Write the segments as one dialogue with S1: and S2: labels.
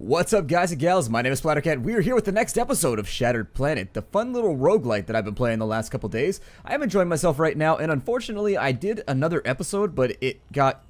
S1: What's up, guys and gals? My name is Splattercat. We are here with the next episode of Shattered Planet, the fun little roguelite that I've been playing the last couple days. I am enjoying myself right now, and unfortunately, I did another episode, but it got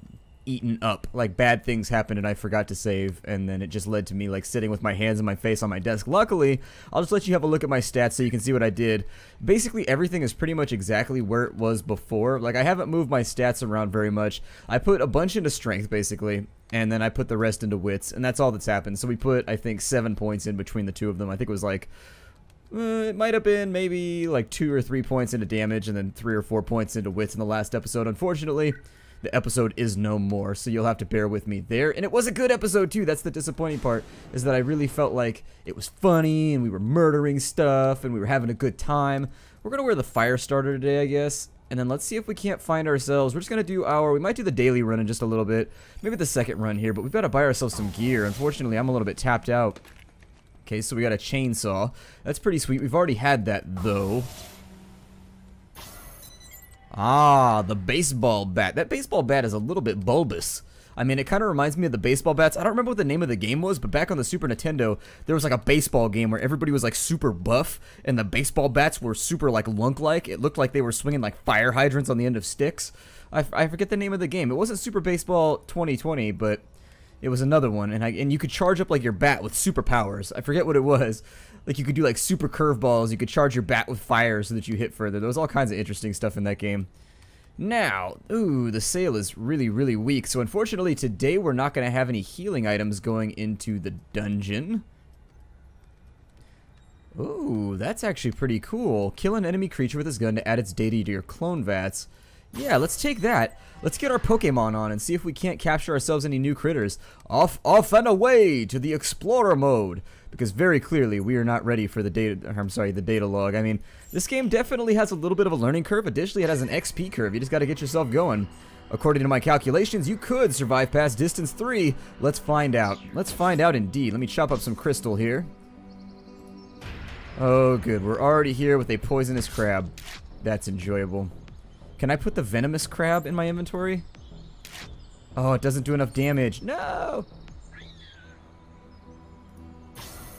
S1: eaten up. Like, bad things happened and I forgot to save, and then it just led to me, like, sitting with my hands and my face on my desk. Luckily, I'll just let you have a look at my stats so you can see what I did. Basically, everything is pretty much exactly where it was before. Like, I haven't moved my stats around very much. I put a bunch into strength, basically, and then I put the rest into wits, and that's all that's happened. So we put, I think, 7 points in between the two of them. I think it was like, it might have been maybe like 2 or 3 points into damage, and then 3 or 4 points into wits in the last episode. Unfortunately, the episode is no more, so you'll have to bear with me there. And it was a good episode, too. That's the disappointing part, is that I really felt like it was funny, and we were murdering stuff, and we were having a good time. We're going to wear the fire starter today, I guess. And then let's see if we can't find ourselves. We're just going to do we might do the daily run in just a little bit. Maybe the second run here, but we've got to buy ourselves some gear. Unfortunately, I'm a little bit tapped out. Okay, so we got a chainsaw. That's pretty sweet. We've already had that, though. Ah, the baseball bat. That baseball bat is a little bit bulbous. I mean, it kind of reminds me of the baseball bats. I don't remember what the name of the game was, but back on the Super Nintendo, there was like a baseball game where everybody was like super buff, and the baseball bats were super like lunk-like. It looked like they were swinging like fire hydrants on the end of sticks. I forget the name of the game. It wasn't Super Baseball 2020, but it was another one, and you could charge up like your bat with superpowers. I forget what it was. Like, you could do like super curveballs. You could charge your bat with fire so that you hit further. There was all kinds of interesting stuff in that game. Now, ooh, the sail is really, really weak. So unfortunately, today we're not going to have any healing items going into the dungeon. Ooh, that's actually pretty cool. Kill an enemy creature with his gun to add its data to your clone vats. Yeah, let's take that. Let's get our Pokemon on and see if we can't capture ourselves any new critters. Off and away to the Explorer mode. Because very clearly we are not ready for the data log. I mean, this game definitely has a little bit of a learning curve. Additionally, it has an XP curve. You just got to get yourself going. According to my calculations, you could survive past distance 3. Let's find out. Let's find out indeed. Let me chop up some crystal here. Oh, good. We're already here with a poisonous crab. That's enjoyable. Can I put the venomous crab in my inventory? Oh, it doesn't do enough damage. No!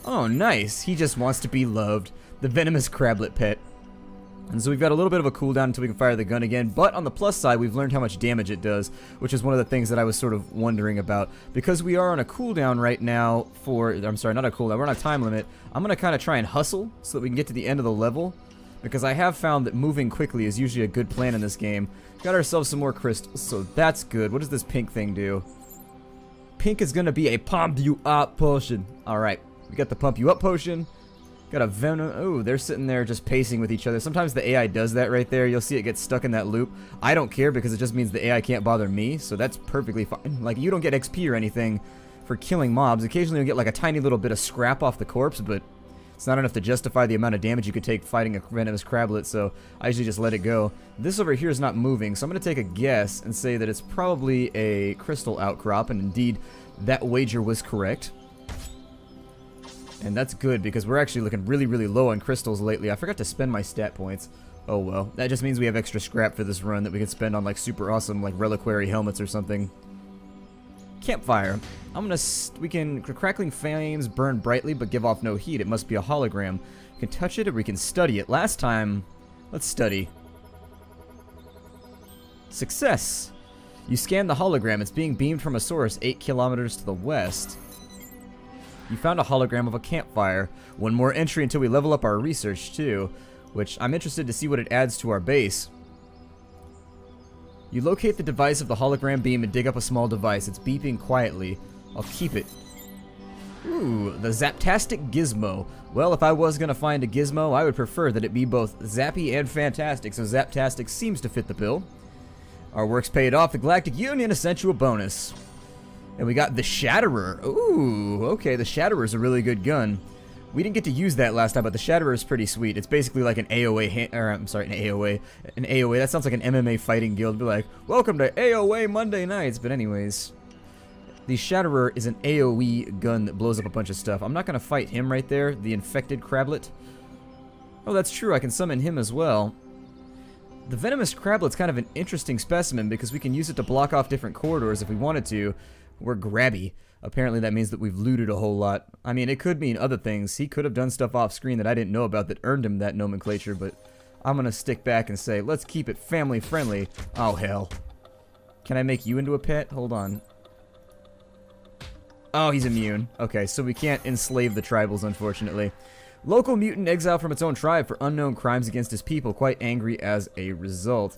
S1: Oh, nice. He just wants to be loved. The venomous crablet pet. And so we've got a little bit of a cooldown until we can fire the gun again. But on the plus side, we've learned how much damage it does, which is one of the things that I was sort of wondering about. Because we are on a cooldown right now for... I'm sorry, not a cooldown. We're on a time limit. I'm going to kind of try and hustle so that we can get to the end of the level. Because I have found that moving quickly is usually a good plan in this game. Got ourselves some more crystals, so that's good. What does this pink thing do? Pink is going to be a pump you up potion. Alright, we got the pump you up potion. Got a venom. Oh, they're sitting there just pacing with each other. Sometimes the AI does that right there. You'll see it get stuck in that loop. I don't care because it just means the AI can't bother me, so that's perfectly fine. Like, you don't get XP or anything for killing mobs. Occasionally you'll get like a tiny little bit of scrap off the corpse, but it's not enough to justify the amount of damage you could take fighting a venomous crablet, so I usually just let it go. This over here is not moving, so I'm going to take a guess and say that it's probably a crystal outcrop, and indeed, that wager was correct. And that's good, because we're actually looking really, really low on crystals lately. I forgot to spend my stat points. Oh well. That just means we have extra scrap for this run that we can spend on, like, super awesome, like, reliquary helmets or something. Campfire. Crackling flames burn brightly but give off no heat. It must be a hologram. We can touch it or we can study it. Last time, let's study. Success. You scan the hologram. It's being beamed from a source 8 kilometers to the west. You found a hologram of a campfire. One more entry until we level up our research too, which I'm interested to see what it adds to our base. You locate the device of the hologram beam and dig up a small device. It's beeping quietly. I'll keep it. Ooh, the Zaptastic Gizmo. Well, if I was going to find a gizmo, I would prefer that it be both zappy and fantastic, so Zaptastic seems to fit the bill. Our work's paid off. The Galactic Union has sent you a bonus. And we got the Shatterer. Ooh, okay, the Shatterer is a really good gun. We didn't get to use that last time, but the Shatterer is pretty sweet. It's basically like an AOA, an AOA. An AOA, that sounds like an MMA fighting guild. Be like, welcome to AOA Monday nights. But anyways, the Shatterer is an AOE gun that blows up a bunch of stuff. I'm not going to fight him right there, the infected crablet. Oh, that's true, I can summon him as well. The venomous crablet's kind of an interesting specimen because we can use it to block off different corridors if we wanted to. We're grabby. Apparently that means that we've looted a whole lot. I mean, it could mean other things. He could have done stuff off screen that I didn't know about that earned him that nomenclature, but I'm gonna stick back and say, let's keep it family friendly. Oh, hell. Can I make you into a pet? Hold on. Oh, he's immune. Okay, so we can't enslave the tribals, unfortunately. Local mutant exiled from its own tribe for unknown crimes against his people, quite angry as a result.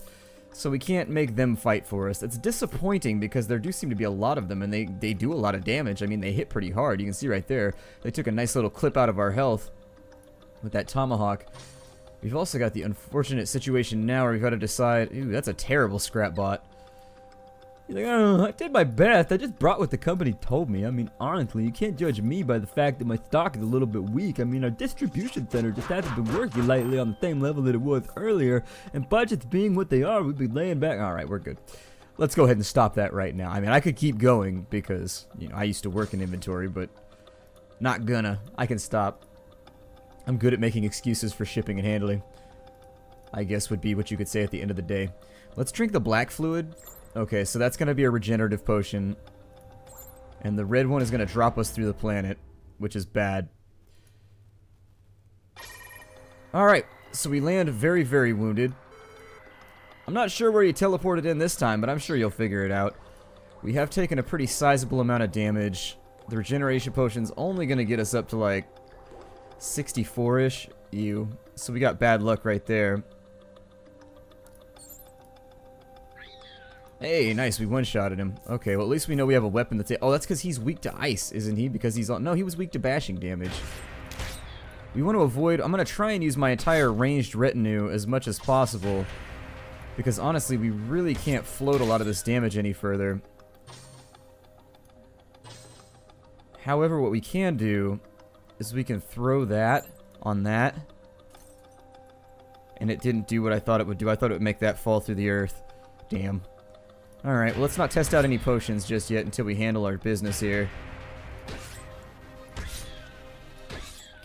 S1: So we can't make them fight for us. It's disappointing because there do seem to be a lot of them, and they do a lot of damage. I mean, they hit pretty hard. You can see right there. They took a nice little clip out of our health with that tomahawk. We've also got the unfortunate situation now where we've got to decide... Ooh, that's a terrible scrap bot. He's like, oh, I did my best. I just brought what the company told me. I mean, honestly, you can't judge me by the fact that my stock is a little bit weak. I mean, our distribution center just hasn't been working lately on the same level that it was earlier. And budgets being what they are, we'd be laying back. All right, we're good. Let's go ahead and stop that right now. I mean, I could keep going because, you know, I used to work in inventory, but not gonna. I can stop. I'm good at making excuses for shipping and handling, I guess would be what you could say at the end of the day. Let's drink the black fluid. Okay, so that's going to be a regenerative potion. And the red one is going to drop us through the planet, which is bad. Alright, so we land very, very wounded. I'm not sure where you teleported in this time, but I'm sure you'll figure it out. We have taken a pretty sizable amount of damage. The regeneration potion's only going to get us up to like 64-ish. Ew. So we got bad luck right there. Hey, nice, we one-shotted him. Okay, well at least we know we have a weapon that's... Oh, that's because he's weak to ice, isn't he? Because he's on... No, he was weak to bashing damage. We want to avoid... I'm going to try and use my entire ranged retinue as much as possible. Because honestly, we really can't float a lot of this damage any further. However, what we can do is we can throw that on that. And it didn't do what I thought it would do. I thought it would make that fall through the earth. Damn. Alright, well let's not test out any potions just yet until we handle our business here.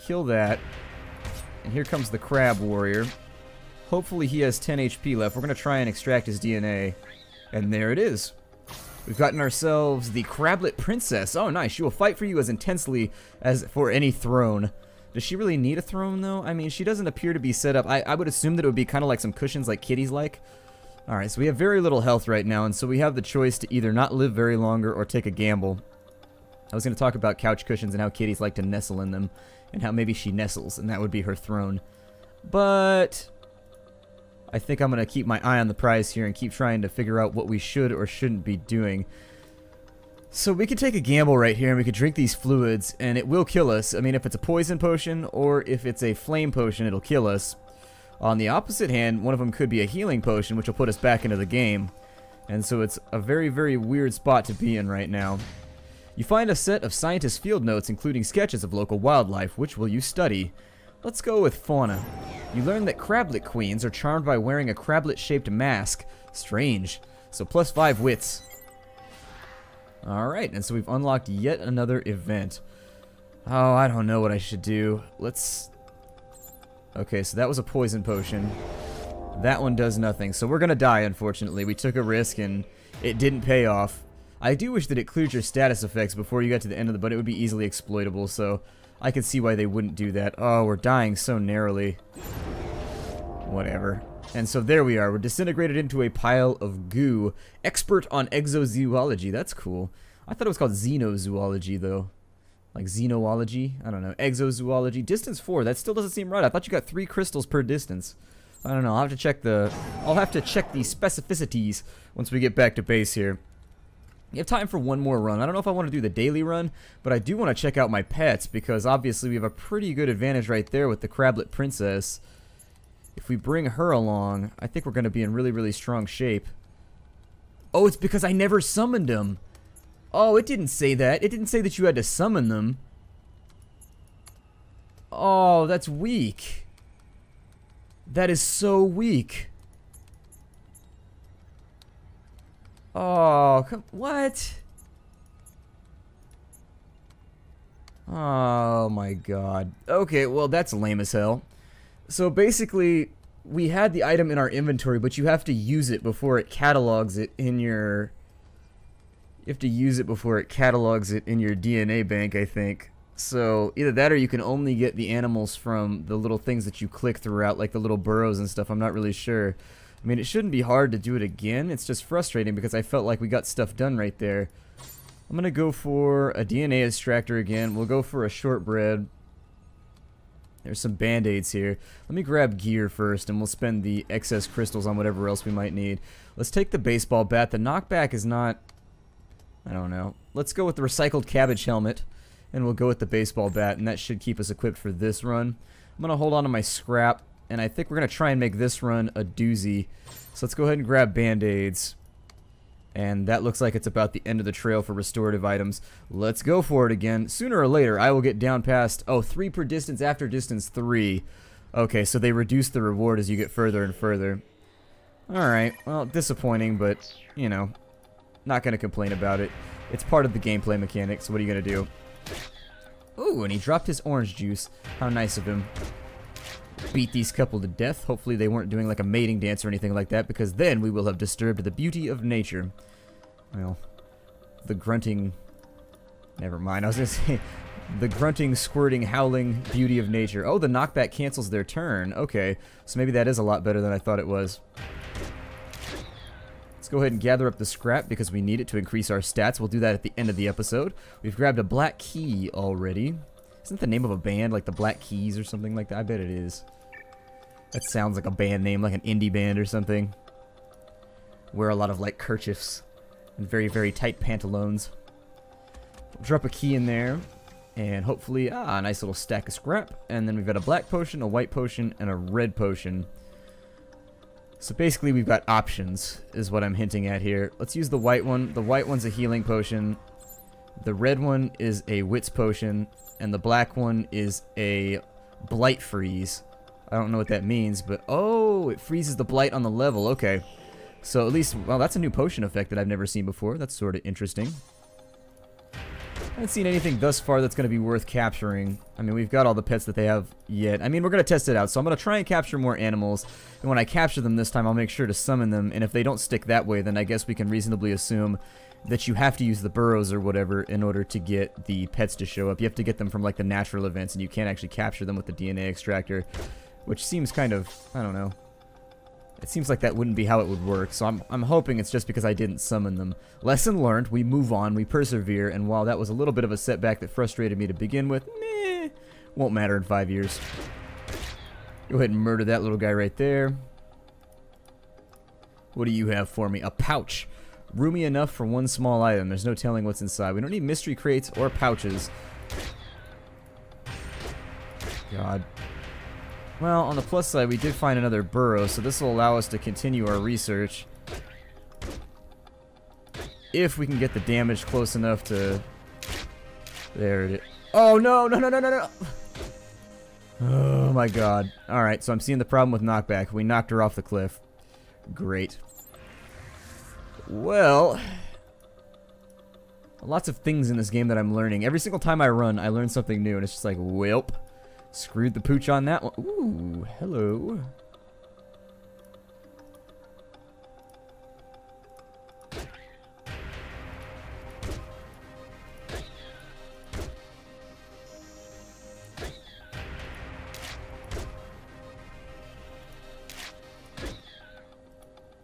S1: Kill that. And here comes the crab warrior. Hopefully he has 10 HP left. We're going to try and extract his DNA. And there it is. We've gotten ourselves the crablet princess. Oh nice, she will fight for you as intensely as for any throne. Does she really need a throne though? I mean, she doesn't appear to be set up. I would assume that it would be kind of like some cushions like kitties like. Alright, so we have very little health right now, and so we have the choice to either not live very longer or take a gamble. I was going to talk about couch cushions and how kitties like to nestle in them, and how maybe she nestles, and that would be her throne. But I think I'm going to keep my eye on the prize here and keep trying to figure out what we should or shouldn't be doing. So we could take a gamble right here, and we could drink these fluids, and it will kill us. I mean, if it's a poison potion, or if it's a flame potion, it'll kill us. On the opposite hand, one of them could be a healing potion, which will put us back into the game. And so it's a very, very weird spot to be in right now. You find a set of scientist field notes, including sketches of local wildlife. Which will you study? Let's go with fauna. You learn that crablet queens are charmed by wearing a crablet-shaped mask. Strange. So +5 wits. Alright, and so we've unlocked yet another event. Oh, I don't know what I should do. Let's... Okay, so that was a poison potion. That one does nothing. So we're going to die, unfortunately. We took a risk and it didn't pay off. I do wish that it cleared your status effects before you got to the end of the... But it would be easily exploitable, so I can see why they wouldn't do that. Oh, we're dying so narrowly. Whatever. And so there we are. We're disintegrated into a pile of goo. Expert on exozoology. That's cool. I thought it was called xenozoology, though. Like xenology? I don't know. Exozoology. Distance 4. That still doesn't seem right. I thought you got 3 crystals per distance. I don't know. I'll have to check the specificities once we get back to base here. You have time for one more run. I don't know if I want to do the daily run, but I do want to check out my pets because obviously we have a pretty good advantage right there with the crablet princess. If we bring her along, I think we're going to be in really, really strong shape. Oh, it's because I never summoned him. Oh, it didn't say that. It didn't say that you had to summon them. Oh, that's weak. That is so weak. Oh, what? Oh my god. Okay, well that's lame as hell. So basically, we had the item in our inventory, but you have to use it before it catalogs it in your You have to use it before it catalogs it in your DNA bank, I think. So either that or you can only get the animals from the little things that you click throughout, like the little burrows and stuff. I'm not really sure. I mean, it shouldn't be hard to do it again. It's just frustrating because I felt like we got stuff done right there. I'm going to go for a DNA extractor again. We'll go for a shortbread. There's some band-aids here. Let me grab gear first, and we'll spend the excess crystals on whatever else we might need. Let's take the baseball bat. The knockback is not... I don't know. Let's go with the recycled cabbage helmet, and we'll go with the baseball bat, and that should keep us equipped for this run. I'm going to hold on to my scrap, and I think we're going to try and make this run a doozy. So let's go ahead and grab band-aids. And that looks like it's about the end of the trail for restorative items. Let's go for it again. Sooner or later, I will get down past... Oh, 3 per distance after distance 3. Okay, so they reduce the reward as you get further and further. Alright, well, disappointing, but, you know, not going to complain about it. It's part of the gameplay mechanics. What are you going to do? Ooh, and he dropped his orange juice. How nice of him. Beat these couple to death. Hopefully they weren't doing like a mating dance or anything like that, because then we will have disturbed the beauty of nature. Well, the grunting... Never mind, I was going to say... The grunting, squirting, howling beauty of nature. Oh, the knockback cancels their turn. Okay, so maybe that is a lot better than I thought it was. Let's go ahead and gather up the scrap because we need it to increase our stats. We'll do that at the end of the episode. We've grabbed a black key already. Isn't the name of a band like the Black Keys or something like that? I bet it is. That sounds like a band name, like an indie band or something. Wear a lot of like kerchiefs and very, very tight pantaloons. We'll drop a key in there. And hopefully, a nice little stack of scrap. And then we've got a black potion, a white potion, and a red potion. So basically we've got options, is what I'm hinting at here. Let's use the white one. The white one's a healing potion. The red one is a wits potion. And the black one is a blight freeze. I don't know what that means, but... Oh, it freezes the blight on the level. Okay. So at least... Well, that's a new potion effect that I've never seen before. That's sort of interesting. I haven't seen anything thus far that's going to be worth capturing. I mean, we've got all the pets that they have yet. I mean, we're going to test it out, so I'm going to try and capture more animals. And when I capture them this time, I'll make sure to summon them. And if they don't stick that way, then I guess we can reasonably assume that you have to use the burrows or whatever in order to get the pets to show up. You have to get them from, like, the natural events, and you can't actually capture them with the DNA extractor. Which seems kind of, I don't know. It seems like that wouldn't be how it would work, so I'm hoping it's just because I didn't summon them. Lesson learned, we move on, we persevere, and while that was a little bit of a setback that frustrated me to begin with, meh, won't matter in 5 years. Go ahead and murder that little guy right there. What do you have for me? A pouch. Roomy enough for one small item. There's no telling what's inside. We don't need mystery crates or pouches. God. Well, on the plus side, we did find another burrow, so this will allow us to continue our research. If we can get the damage close enough to... There it is. Oh, no, no, no, no, no, no! Oh, my God. Alright, so I'm seeing the problem with knockback. We knocked her off the cliff. Great. Well... Lots of things in this game that I'm learning. Every single time I run, I learn something new, and it's just like, welp. Screwed the pooch on that one. Ooh, hello.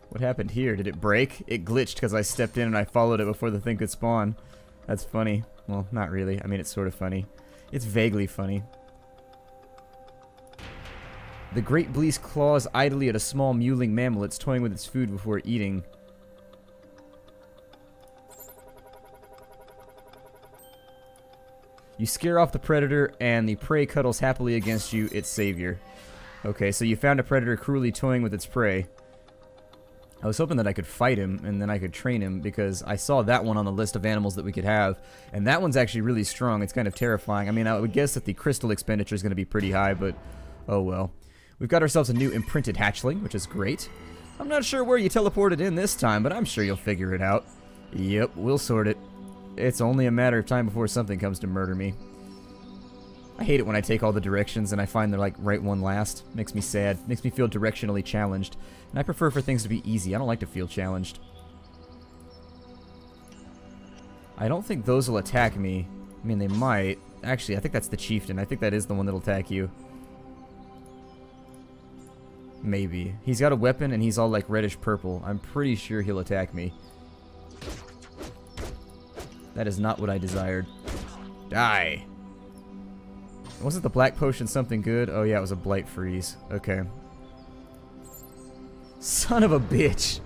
S1: What happened here? Did it break? It glitched because I stepped in and I followed it before the thing could spawn. That's funny. Well, not really. I mean, it's sort of funny. It's vaguely funny. The great beast claws idly at a small mewling mammal. It's toying with its food before eating. You scare off the predator, and the prey cuddles happily against you, its savior. Okay, so you found a predator cruelly toying with its prey. I was hoping that I could fight him, and then I could train him, because I saw that one on the list of animals that we could have, and that one's actually really strong. It's kind of terrifying. I mean, I would guess that the crystal expenditure is going to be pretty high, but oh well. We've got ourselves a new imprinted hatchling, which is great. I'm not sure where you teleported in this time, but I'm sure you'll figure it out. Yep, we'll sort it. It's only a matter of time before something comes to murder me. I hate it when I take all the directions and I find the like right one last. Makes me sad. Makes me feel directionally challenged. And I prefer for things to be easy. I don't like to feel challenged. I don't think those will attack me. I mean, they might. Actually, I think that's the chieftain. I think that is the one that'll attack you. Maybe. He's got a weapon and he's all like reddish purple. I'm pretty sure he'll attack me. That is not what I desired. Die! Wasn't the black potion something good? Oh yeah, it was a blight freeze. Okay. Son of a bitch!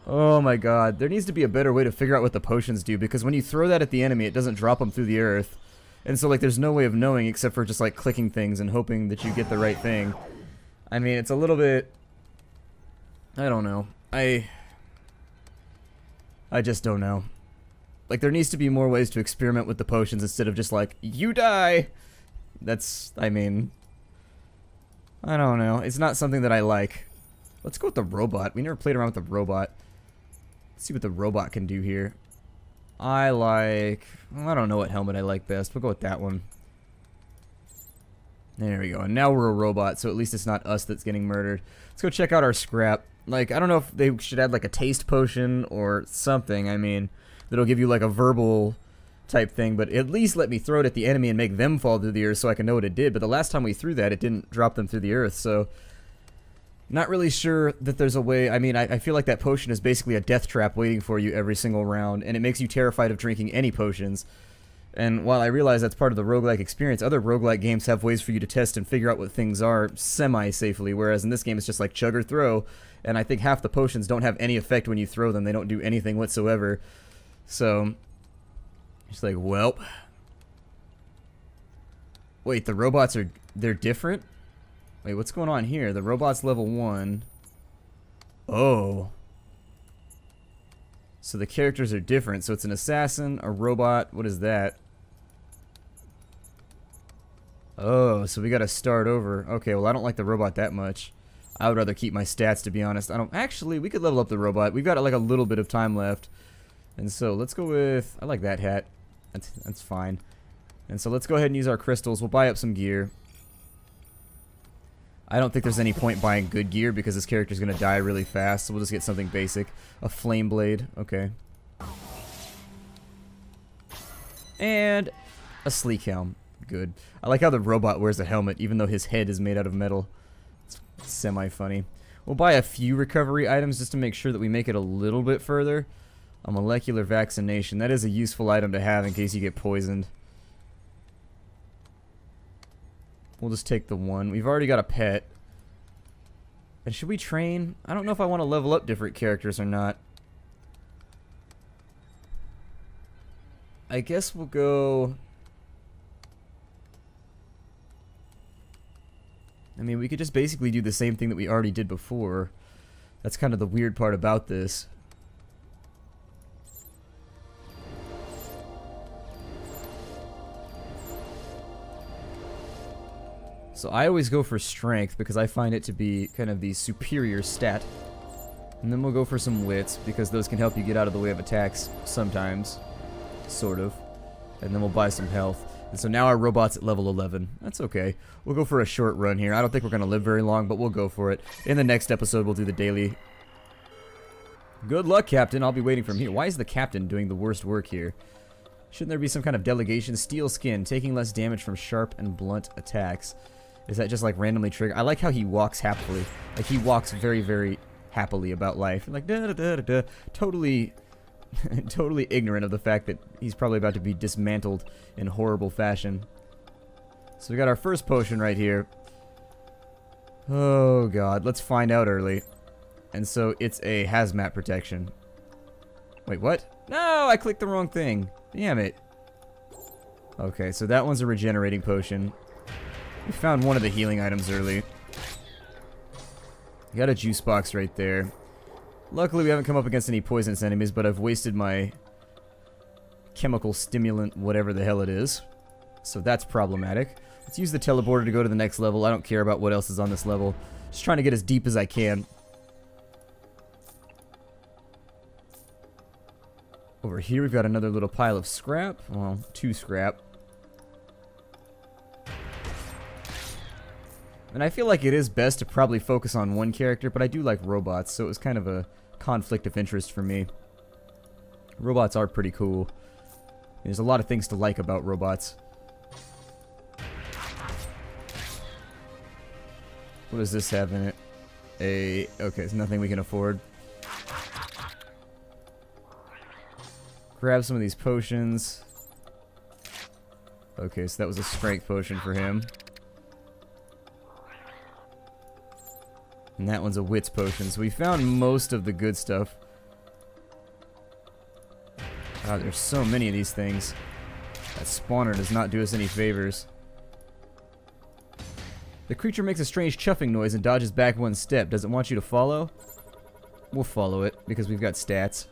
S1: Oh my god. There needs to be a better way to figure out what the potions do, because when you throw that at the enemy, it doesn't drop them through the earth. And so, like, there's no way of knowing except for just, like, clicking things and hoping that you get the right thing. I mean, it's a little bit... I don't know. I just don't know. Like, there needs to be more ways to experiment with the potions instead of just, like, you die! That's, I mean... I don't know. It's not something that I like. Let's go with the robot. We never played around with the robot. Let's see what the robot can do here. I like... Well, I don't know what helmet I like best. We'll go with that one. There we go. And now we're a robot, so at least it's not us that's getting murdered. Let's go check out our scrap. Like, I don't know if they should add, like, a taste potion or something. I mean, that'll give you, like, a verbal type thing. But at least let me throw it at the enemy and make them fall through the earth so I can know what it did. But the last time we threw that, it didn't drop them through the earth, so... Not really sure that there's a way. I mean, I feel like that potion is basically a death trap waiting for you every single round, and it makes you terrified of drinking any potions. And while I realize that's part of the roguelike experience, other roguelike games have ways for you to test and figure out what things are semi-safely, whereas in this game it's just like chug or throw, and I think half the potions don't have any effect when you throw them. They don't do anything whatsoever. So, it's like, welp. Wait, the robots they're different? Wait, what's going on here? The robot's level 1. Oh. So the characters are different. So it's an assassin, a robot. What is that? Oh, so we gotta start over. Okay, well, I don't like the robot that much. I would rather keep my stats, to be honest. Actually, we could level up the robot. We've got like a little bit of time left. And so let's go with... I like that hat. That's fine. And so let's go ahead and use our crystals. We'll buy up some gear. I don't think there's any point buying good gear because this character's gonna die really fast, so we'll just get something basic. A flame blade, okay. And a sleek helm, good. I like how the robot wears a helmet even though his head is made out of metal. It's semi-funny. We'll buy a few recovery items just to make sure that we make it a little bit further. A molecular vaccination, that is a useful item to have in case you get poisoned. We'll just take the one. We've already got a pet. And should we train? I don't know if I want to level up different characters or not. I guess we'll go... I mean, we could just basically do the same thing that we already did before. That's kind of the weird part about this. So I always go for strength because I find it to be kind of the superior stat. And then we'll go for some wits because those can help you get out of the way of attacks sometimes. Sort of. And then we'll buy some health. And so now our robot's at level 11. That's okay. We'll go for a short run here. I don't think we're going to live very long, but we'll go for it. In the next episode, we'll do the daily. Good luck, Captain. I'll be waiting from here. Why is the Captain doing the worst work here? Shouldn't there be some kind of delegation? Steel skin, taking less damage from sharp and blunt attacks. Is that just like randomly trigger? I like how he walks happily. Like he walks very, very happily about life. Like da da da da da. Totally, totally ignorant of the fact that he's probably about to be dismantled in horrible fashion. So we got our first potion right here. Oh god, let's find out early. And so it's a hazmat protection. Wait, what? No, I clicked the wrong thing. Damn it. Okay, so that one's a regenerating potion. We found one of the healing items early. Got a juice box right there. Luckily, we haven't come up against any poisonous enemies, but I've wasted my chemical stimulant, whatever the hell it is. So that's problematic. Let's use the teleporter to go to the next level. I don't care about what else is on this level. Just trying to get as deep as I can. Over here, we've got another little pile of scrap. Well, 2 scrap. And I feel like it is best to probably focus on one character, but I do like robots, so it was kind of a conflict of interest for me. Robots are pretty cool. There's a lot of things to like about robots. What does this have in it? Okay, it's nothing we can afford. Grab some of these potions. Okay, so that was a strength potion for him. And that one's a wits potion. So we found most of the good stuff. God, there's so many of these things. That spawner does not do us any favors. The creature makes a strange chuffing noise and dodges back one step. Does it want you to follow? We'll follow it, because we've got stats.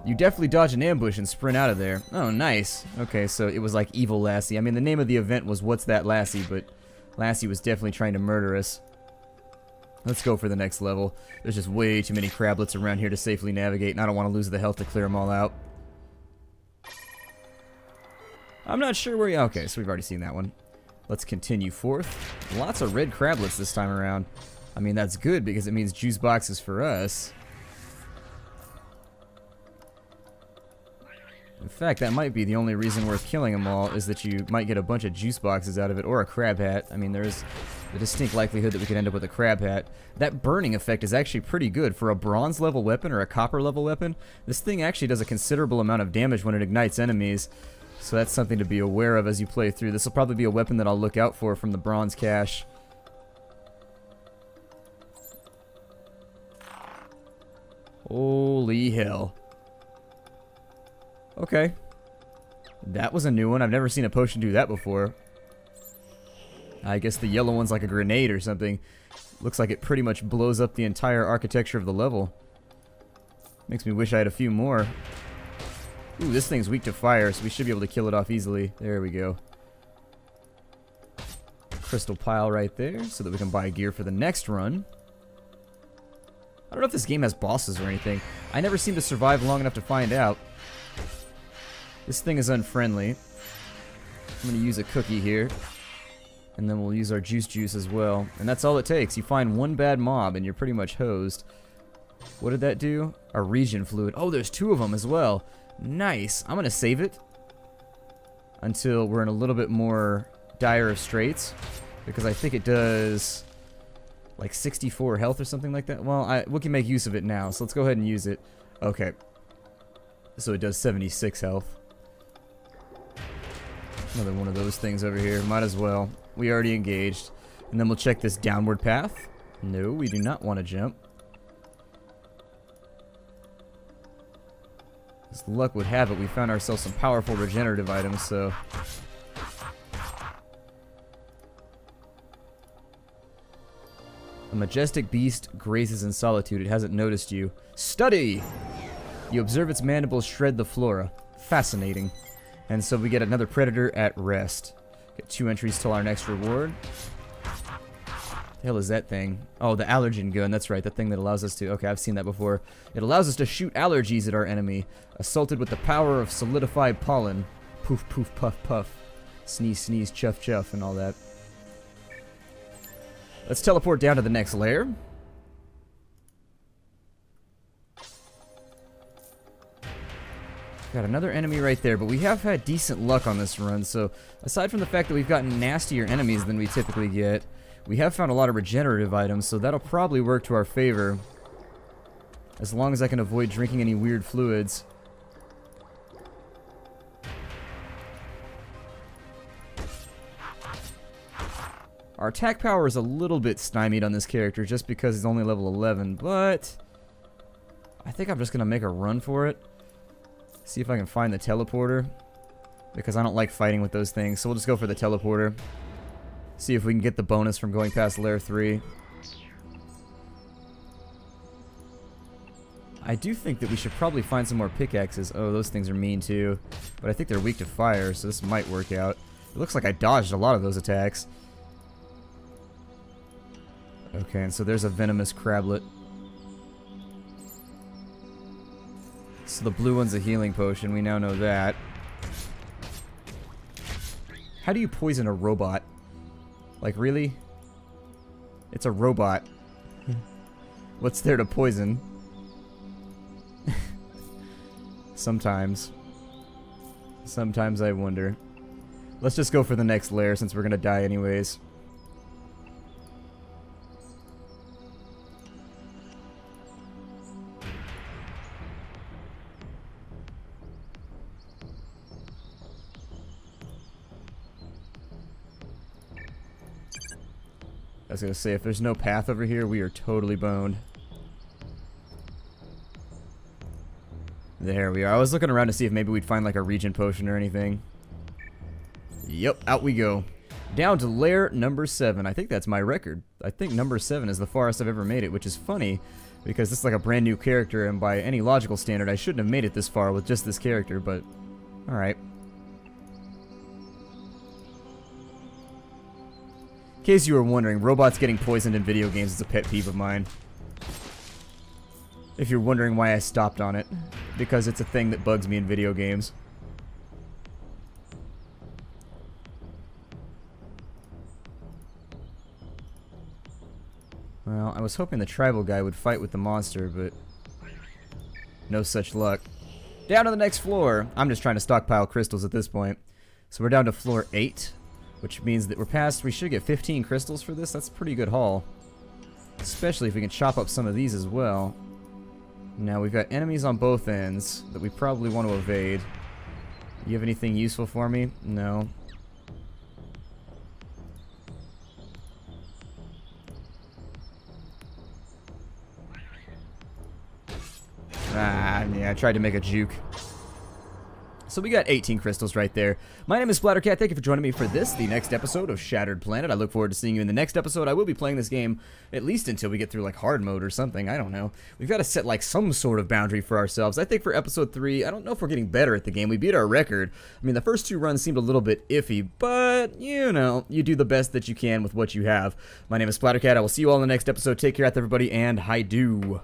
S1: You definitely dodge an ambush and sprint out of there. Oh, nice. Okay, so it was like Evil Lassie. I mean, the name of the event was What's That Lassie, but Lassie was definitely trying to murder us. Let's go for the next level. There's just way too many crablets around here to safely navigate, and I don't want to lose the health to clear them all out. I'm not sure where... Okay, so we've already seen that one. Let's continue forth. Lots of red crablets this time around. I mean, that's good because it means juice boxes for us. In fact, that might be the only reason worth killing them all, is that you might get a bunch of juice boxes out of it, or a crab hat. I mean, there's a distinct likelihood that we could end up with a crab hat. That burning effect is actually pretty good. For a bronze level weapon or a copper level weapon, this thing actually does a considerable amount of damage when it ignites enemies. So that's something to be aware of as you play through. This will probably be a weapon that I'll look out for from the bronze cache. Holy hell. Okay. That was a new one. I've never seen a potion do that before. I guess the yellow one's like a grenade or something. Looks like it pretty much blows up the entire architecture of the level. Makes me wish I had a few more. Ooh, this thing's weak to fire, so we should be able to kill it off easily. There we go. Crystal pile right there, so that we can buy gear for the next run. I don't know if this game has bosses or anything. I never seem to survive long enough to find out. This thing is unfriendly. I'm going to use a cookie here. And then we'll use our juice as well. And that's all it takes. You find one bad mob and you're pretty much hosed. What did that do? A regen fluid. Oh, there's two of them as well. Nice. I'm going to save it until we're in a little bit more dire of straits. Because I think it does like 64 health or something like that. Well, we can make use of it now. So let's go ahead and use it. Okay. So it does 76 health. Another one of those things over here. Might as well. We already engaged. And then we'll check this downward path. No, we do not want to jump. As luck would have it, we found ourselves some powerful regenerative items, so... A majestic beast grazes in solitude. It hasn't noticed you. Study! You observe its mandibles shred the flora. Fascinating. And so we get another predator at rest. Get 2 entries till our next reward. The hell is that thing? Oh, the allergen gun. That's right. The thing that allows us to... Okay, I've seen that before. It allows us to shoot allergies at our enemy. Assaulted with the power of solidified pollen. Poof, poof, puff, puff. Sneeze, sneeze, chuff, chuff, and all that. Let's teleport down to the next layer. Got another enemy right there, but we have had decent luck on this run, so aside from the fact that we've gotten nastier enemies than we typically get, we have found a lot of regenerative items, so that'll probably work to our favor. As long as I can avoid drinking any weird fluids. Our attack power is a little bit stymied on this character just because he's only level 11, but I think I'm just going to make a run for it. See if I can find the teleporter, because I don't like fighting with those things, so we'll just go for the teleporter. See if we can get the bonus from going past Lair 3. I do think that we should probably find some more pickaxes. Oh, those things are mean too. But I think they're weak to fire, so this might work out. It looks like I dodged a lot of those attacks. Okay, and so there's a venomous crablet. So the blue one's a healing potion, we now know that. How do you poison a robot? Like, really? It's a robot. What's there to poison? Sometimes. Sometimes I wonder. Let's just go for the next lair since we're gonna die anyways. I was gonna say, if there's no path over here, we are totally boned. There we are. I was looking around to see if maybe we'd find like a regen potion or anything. Yep, out we go. Down to lair number 7. I think that's my record. I think number 7 is the farthest I've ever made it, which is funny because this is like a brand new character, and by any logical standard, I shouldn't have made it this far with just this character, but alright. In case you were wondering, robots getting poisoned in video games is a pet peeve of mine. If you're wondering why I stopped on it, because it's a thing that bugs me in video games. Well, I was hoping the tribal guy would fight with the monster, but no such luck. Down to the next floor. I'm just trying to stockpile crystals at this point. So we're down to floor 8. Which means that we should get 15 crystals for this. That's a pretty good haul. Especially if we can chop up some of these as well. Now, we've got enemies on both ends that we probably want to evade. You have anything useful for me? No. Ah, yeah, I tried to make a juke. So we got 18 crystals right there. My name is Splattercat. Thank you for joining me for this, the next episode of Shattered Planet. I look forward to seeing you in the next episode. I will be playing this game at least until we get through like hard mode or something. I don't know. We've got to set like some sort of boundary for ourselves. I think for episode 3, I don't know if we're getting better at the game. We beat our record. I mean, the first 2 runs seemed a little bit iffy, but you know, you do the best that you can with what you have. My name is Splattercat. I will see you all in the next episode. Take care, everybody, and hi-do.